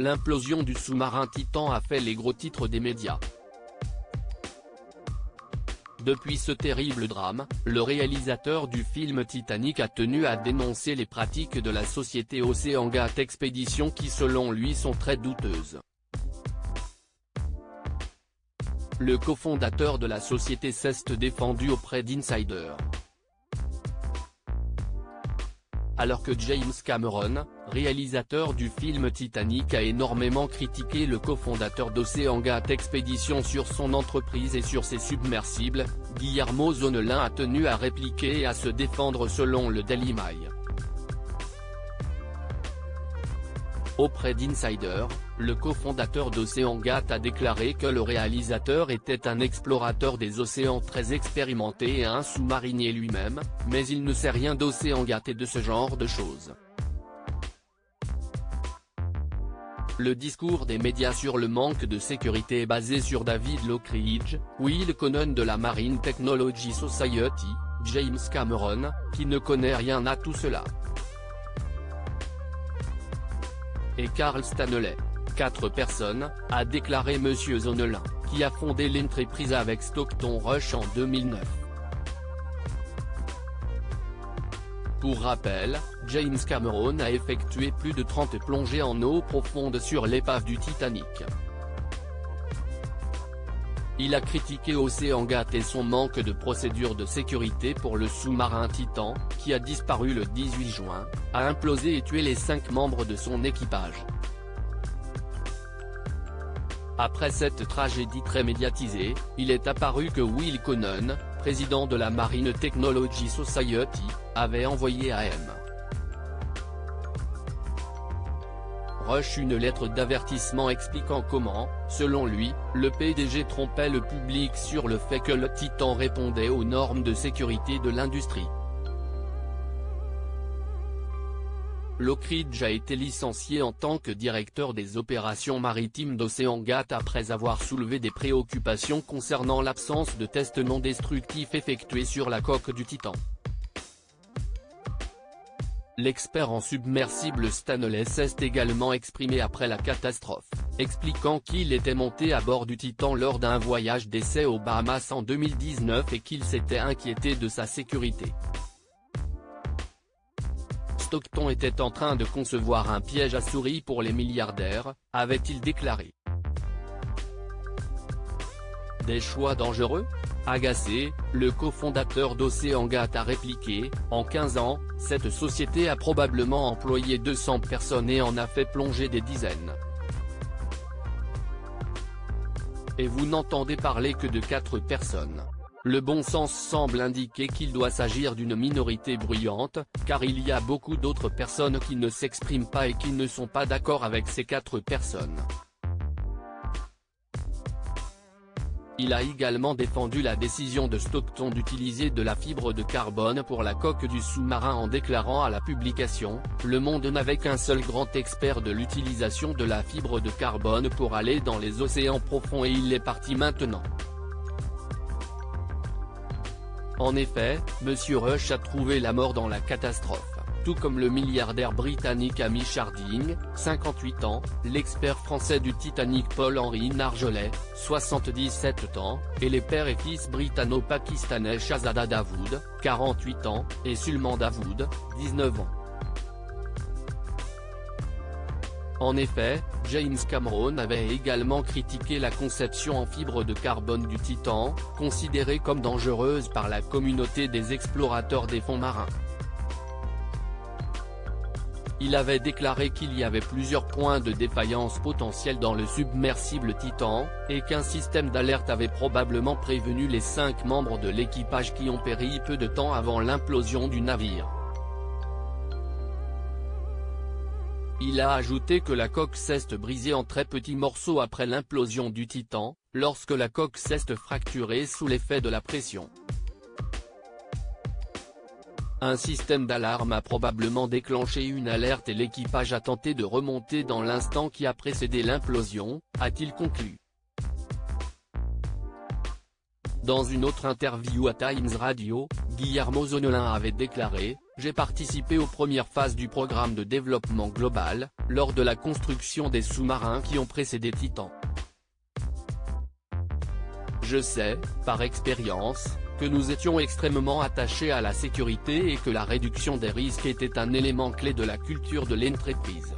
L'implosion du sous-marin Titan a fait les gros titres des médias. Depuis ce terrible drame, le réalisateur du film Titanic a tenu à dénoncer les pratiques de la société OceanGate Expeditions qui selon lui sont très douteuses. Le cofondateur de la société s'est défendu auprès d'Insider. Alors que James Cameron, réalisateur du film Titanic a énormément critiqué le cofondateur d'OceanGate Expeditions sur son entreprise et sur ses submersibles, Guillermo Zonelin a tenu à répliquer et à se défendre selon le Daily Mail. Auprès d'Insider, le cofondateur d'OceanGate a déclaré que le réalisateur était un explorateur des océans très expérimenté et un sous-marinier lui-même, mais il ne sait rien d'OceanGate et de ce genre de choses. Le discours des médias sur le manque de sécurité est basé sur David Lockridge, Will Connon de la Marine Technology Society, James Cameron, qui ne connaît rien à tout cela, et Carl Stanley. 4 personnes, a déclaré Monsieur Zonelin, qui a fondé l'entreprise avec Stockton Rush en 2009. Pour rappel, James Cameron a effectué plus de 30 plongées en eau profonde sur l'épave du Titanic. Il a critiqué OceanGate et son manque de procédures de sécurité pour le sous-marin Titan, qui a disparu le 18 juin, a implosé et tué les 5 membres de son équipage. Après cette tragédie très médiatisée, il est apparu que Will Connon, président de la Marine Technology Society, avait envoyé à M. Rush une lettre d'avertissement expliquant comment, selon lui, le PDG trompait le public sur le fait que le Titan répondait aux normes de sécurité de l'industrie. Lockridge a été licencié en tant que directeur des opérations maritimes d'OceanGate après avoir soulevé des préoccupations concernant l'absence de tests non destructifs effectués sur la coque du Titan. L'expert en submersible Stanley s'est également exprimé après la catastrophe, expliquant qu'il était monté à bord du Titan lors d'un voyage d'essai aux Bahamas en 2019 et qu'il s'était inquiété de sa sécurité. Stockton était en train de concevoir un piège à souris pour les milliardaires, avait-il déclaré. Des choix dangereux ? Agacé, le cofondateur d'OceanGate a répliqué, en 15 ans, cette société a probablement employé 200 personnes et en a fait plonger des dizaines. Et vous n'entendez parler que de 4 personnes. Le bon sens semble indiquer qu'il doit s'agir d'une minorité bruyante, car il y a beaucoup d'autres personnes qui ne s'expriment pas et qui ne sont pas d'accord avec ces 4 personnes. Il a également défendu la décision de Stockton d'utiliser de la fibre de carbone pour la coque du sous-marin en déclarant à la publication « Le Monde n'avait qu'un seul grand expert de l'utilisation de la fibre de carbone pour aller dans les océans profonds et il est parti maintenant ». En effet, Monsieur Rush a trouvé la mort dans la catastrophe, tout comme le milliardaire britannique Hamish Harding, 58 ans, l'expert français du Titanic Paul-Henri Nargeolet, 77 ans, et les pères et fils britanno-pakistanais Shahzada Dawood, 48 ans, et Sulman Dawood, 19 ans. En effet, James Cameron avait également critiqué la conception en fibre de carbone du Titan, considérée comme dangereuse par la communauté des explorateurs des fonds marins. Il avait déclaré qu'il y avait plusieurs points de défaillance potentiels dans le submersible Titan, et qu'un système d'alerte avait probablement prévenu les 5 membres de l'équipage qui ont péri peu de temps avant l'implosion du navire. Il a ajouté que la coque s'est brisée en très petits morceaux après l'implosion du Titan, lorsque la coque s'est fracturée sous l'effet de la pression. Un système d'alarme a probablement déclenché une alerte et l'équipage a tenté de remonter dans l'instant qui a précédé l'implosion, a-t-il conclu. Dans une autre interview à Times Radio, Guillermo Zonelin avait déclaré « J'ai participé aux premières phases du programme de développement global, lors de la construction des sous-marins qui ont précédé Titan. Je sais, par expérience, que nous étions extrêmement attachés à la sécurité et que la réduction des risques était un élément clé de la culture de l'entreprise.